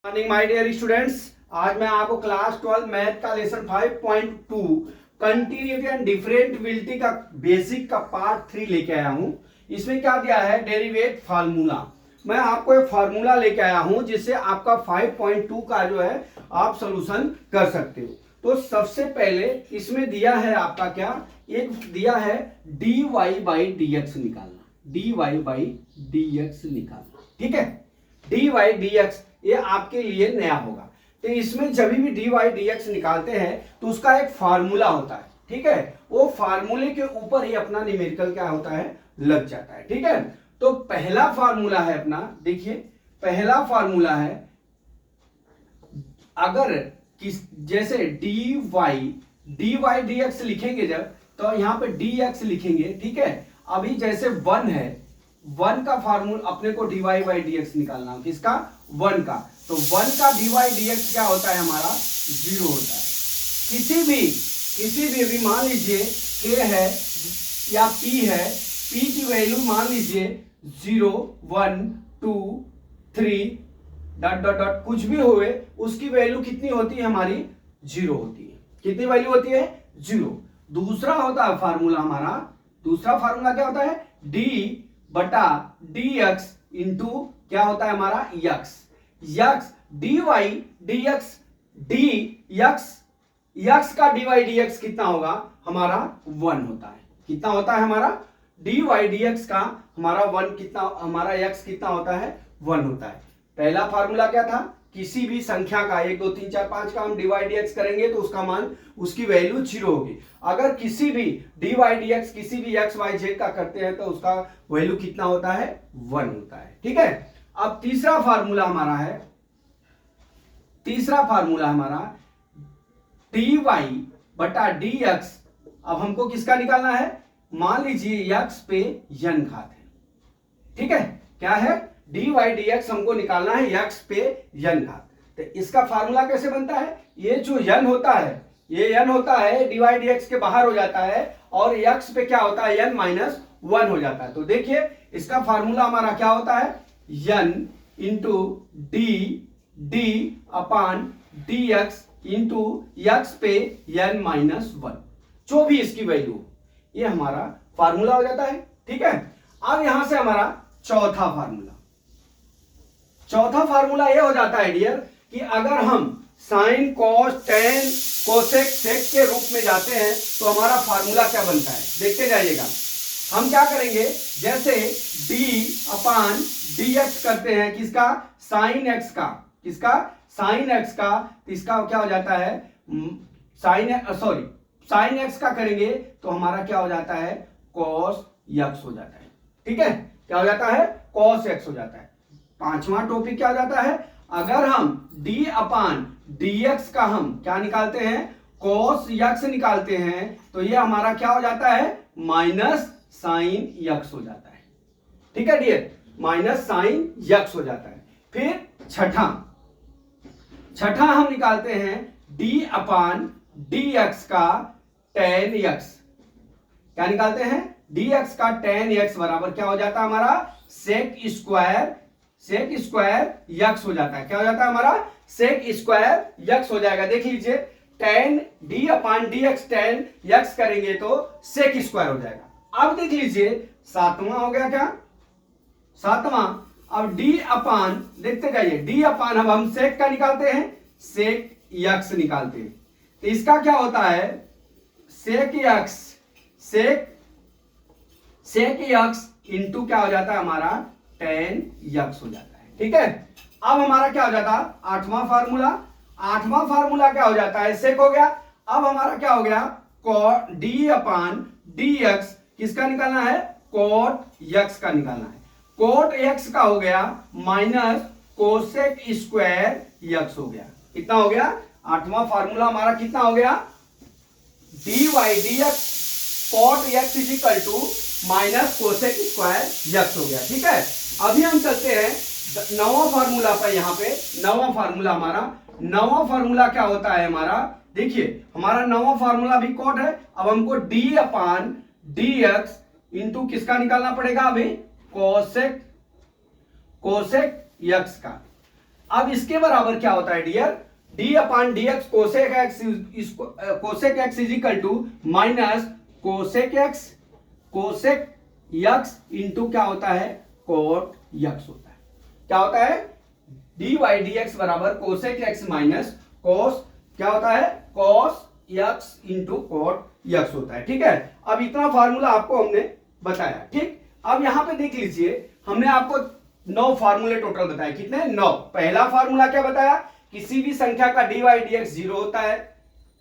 Morning my dear students. आज मैं आपको क्लास 12 मैथ का लेसन 5.2 कंटिन्यूटी एंड डिफरेंटबिलिटी का बेसिक का पार्ट 3 लेके आया हूं। इसमें क्या दिया है? Derivative formula. मैं आपको एक फार्मूला लेके आया हूं जिससे आपका 5.2 का जो है आप सॉल्यूशन कर सकते हो। तो सबसे पहले इसमें दिया है आपका क्या, एक दिया है dy बाई डी एक्स निकालना, dy बाई डी एक्स निकालना। ठीक है, dy dx ये आपके लिए नया होगा। तो इसमें जब भी dy dx निकालते हैं तो उसका एक फार्मूला होता है। ठीक है, वो फार्मूले के ऊपर ही अपना न्यूमेरिकल क्या होता है, लग जाता है। ठीक है, तो पहला फार्मूला है अपना, देखिए पहला फार्मूला है, अगर किस जैसे dy dx लिखेंगे जब, तो यहां पे dx लिखेंगे। ठीक है, अभी जैसे 1 है, 1 का फार्मूला अपने को dy बाई डी एक्स निकालना, किसका? 1 का। तो 1 का dy dx क्या होता है हमारा? 0 होता है। किसी भी अभी मान लीजिए k है या p है, p की वैल्यू मान लीजिए 0 1 2 3 डॉट डॉट डॉट कुछ भी हुए, उसकी वैल्यू कितनी होती है हमारी? 0 होती है। कितनी वैल्यू होती है? 0। दूसरा होता है फार्मूला हमारा, दूसरा फार्मूला क्या होता है? d बटा डी एक्स इंटू क्या होता है हमारा? X. X d y d x, d x का डी वाई डी एक्स कितना होगा हमारा? 1 होता है। कितना होता है हमारा? डी वाई डी एक्स का हमारा 1 कितना, हमारा यक्स कितना होता है? 1 होता है। पहला फार्मूला क्या था? किसी भी संख्या का 1 2 3 4 5 का हम डी वाई डी एक्स करेंगे तो उसका मान, उसकी वैल्यू 0 होगी। अगर किसी भी डी वाई डी एक्स किसी भी एक्स वाई जेड का करते हैं तो उसका वैल्यू कितना होता है? 1 होता है। ठीक है, अब तीसरा फार्मूला हमारा है, तीसरा फार्मूला हमारा डी वाई बटा डी एक्स। अब हमको किसका निकालना है? मान लीजिए यक्स पे यन घात है। ठीक है, क्या है? डी वाई डी एक्स हमको निकालना है यक्स पे यन घात। तो इसका फार्मूला कैसे बनता है? ये जो यन होता है, ये यन होता है डी वाई डी एक्स के बाहर हो जाता है और यक्स पे क्या होता है? यन माइनस 1 हो जाता है। तो देखिए इसका फार्मूला हमारा क्या होता है? यन इंटू डी अपान डी एक्स इंटू यक्स पे यन माइनस 1, जो भी इसकी वैल्यू, ये हमारा फार्मूला हो जाता है। ठीक है, अब यहां से हमारा चौथा फार्मूला, चौथा फार्मूला ये हो जाता है डियर कि अगर हम sine cos tan cosec sec के रूप में जाते हैं तो हमारा फार्मूला क्या बनता है, देखते जाइएगा। हम क्या करेंगे, जैसे d अपान डी एक्स करते हैं, किसका? साइन एक्स का, किसका? साइन एक्स का। तो इसका क्या हो जाता है? साइन एक्स का करेंगे तो हमारा क्या हो जाता है? कॉस एक्स हो जाता है। ठीक है, क्या हो जाता है? कॉस एक्स हो जाता है। पांचवा टॉपिक क्या हो जाता है? अगर हम d अपान डी एक्स का हम क्या निकालते हैं? कॉस यक्स निकालते हैं, तो ये हमारा क्या हो जाता है? माइनस साइन यक्स हो जाता है। ठीक है डियर, माइनस साइन यक्स हो जाता है। फिर छठा हम निकालते हैं d अपान डी एक्स का टेन यक्स। क्या निकालते हैं? डी एक्स का टेन यक्स बराबर क्या हो जाता है हमारा? सेक स्क्वायर यक्स हो जाता है। क्या हो जाता है हमारा? सेक स्क्वायर यक्स हो जाएगा। देख लीजिए, टेन डी अपान डी एक्स टेन यक्स करेंगे तो सेक स्क्वायर हो जाएगा। अब देख लीजिए सातवां हो गया, क्या? सातवां। अब डी अपान, देखते जाइए, डी अपान अब हम सेक का निकालते हैं, सेक यक्स निकालते हैं। तो इसका क्या होता है? सेक यक्स इंटू क्या हो जाता है हमारा? टेन यक्स हो जाता है। ठीक है, अब हमारा क्या हो जाता है? आठवां फार्मूला क्या हो जाता है? सेक हो गया। अब हमारा क्या हो गया? कॉट डी अपान डी एक्स, किसका निकालना है? कॉट यक्स का निकालना है। कॉट एक्स का हो गया माइनस कोसेक स्क्वायर यक्स हो गया। कितना हो गया? आठवां फार्मूला हमारा कितना हो गया? D y d x cot x is equal to minus cosec square x हो गया। ठीक है, अभी हम चलते हैं नौवां फार्मूला पर। यहां पे नौवां फार्मूला हमारा, नौवां फार्मूला क्या होता है हमारा? देखिए हमारा नौवां फार्मूला भी कॉट है। अब हमको d अपान डी एक्स इंटू किसका निकालना पड़ेगा? अभी कोसेक यक्स का। अब इसके बराबर क्या होता है dear, d upon d x cosec x, cosec x is equal to minus cosec x into क्या होता है, कोट एक्स होता है। क्या होता है, डी वाई डी एक्स बराबर कोसेक एक्स माइनस कोस क्या होता है, cos x into cot x होता है। ठीक है, अब इतना फार्मूला आपको हमने बताया। ठीक, अब यहां पे देख लीजिए, हमने आपको 9 फार्मूले टोटल बताए। कितने, 9। पहला फार्मूला क्या बताया, किसी भी संख्या का डी वाई डी एक्स 0 होता है,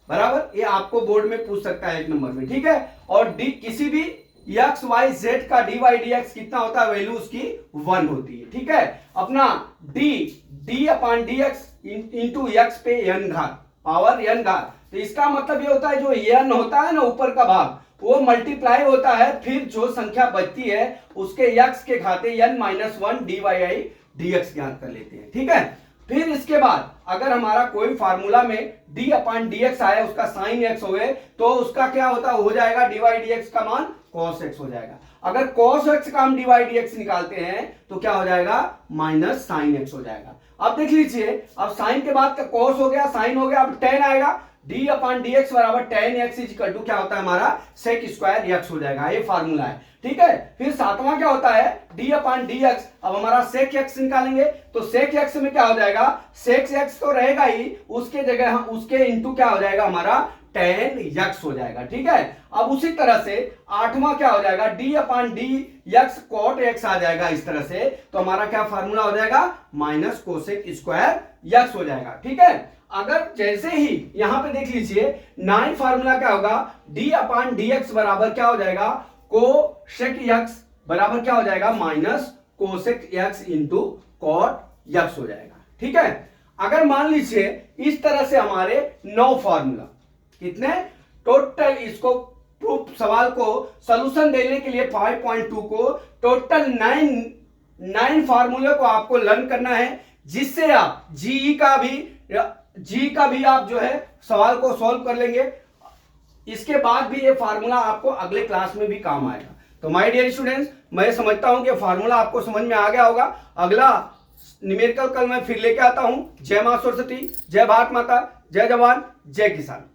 बराबर, ये आपको बोर्ड में पूछ सकता है 1 नंबर में। ठीक है, और डी किसी भी एक्स वाई जेड का डी वाई डी एक्स कितना होता है, वैल्यू उसकी 1 होती है। ठीक है, अपना D upon d x into x पे एन घात, पावर एन घात, तो इसका मतलब ये होता है जो एन होता है ना ऊपर का भाग, वो मल्टीप्लाई होता है, फिर जो संख्या बचती है उसके एक्स के खाते n minus 1 d y i d x ज्ञात कर लेते हैं। ठीक है, फिर इसके बाद अगर हमारा कोई फार्मूला में d अपॉन डी एक्स आया, उसका साइन एक्स हो गए, तो उसका क्या होता हो जाएगा, डी वाई डी एक्स का मान cos x हो जाएगा। अगर cos x का हम डी वाई डी एक्स निकालते हैं तो क्या हो जाएगा, माइनस साइन एक्स हो जाएगा। अब देख लीजिए, अब साइन के बाद का cos हो गया, साइन हो गया, अब tan आएगा, d अपॉन डी एक्स बराबर tan x is equal to क्या होता है हमारा, sec स्क्वायर x हो जाएगा। ये फार्मूला है। ठीक है, फिर सातवां क्या होता है, d अपॉन डी एक्स, अब हमारा sec x निकालेंगे, तो sec x में क्या हो जाएगा, sec x तो रहेगा ही, उसके जगह हम उसके इंटू क्या हो जाएगा हमारा tan x हो जाएगा। ठीक है, अब उसी तरह से आठवां क्या हो जाएगा, d upon d x cot x आ जाएगा इस तरह से, तो हमारा क्या फार्मूला हो जाएगा, माइनस कोसेक स्क्वायर x हो जाएगा। ठीक है, अगर जैसे ही यहां पे देख लीजिए 9 फार्मूला क्या होगा, d अपॉन डी एक्स बराबर क्या हो जाएगा, कोसेक x बराबर क्या हो जाएगा, minus cosec x into cot x हो जाएगा। ठीक है, अगर मान लीजिए इस तरह से हमारे 9 फार्मूला, कितने टोटल, इसको प्रूफ सवाल को सॉल्यूशन देने के लिए 5.2 को टोटल 9 फार्मूले को आपको लर्न करना है, जिससे आप जी का भी आप जो है सवाल को सॉल्व कर लेंगे। इसके बाद भी ये फार्मूला आपको अगले क्लास में भी काम आएगा। तो माय डियर स्टूडेंट्स, मैं समझता हूं कि फार्मूला आपको समझ में आ गया होगा। अगला न्यूमेरिकल कल मैं फिर लेके आता हूं। जय मां सरस्वती, जय भारत माता, जय जवान, जय किसान।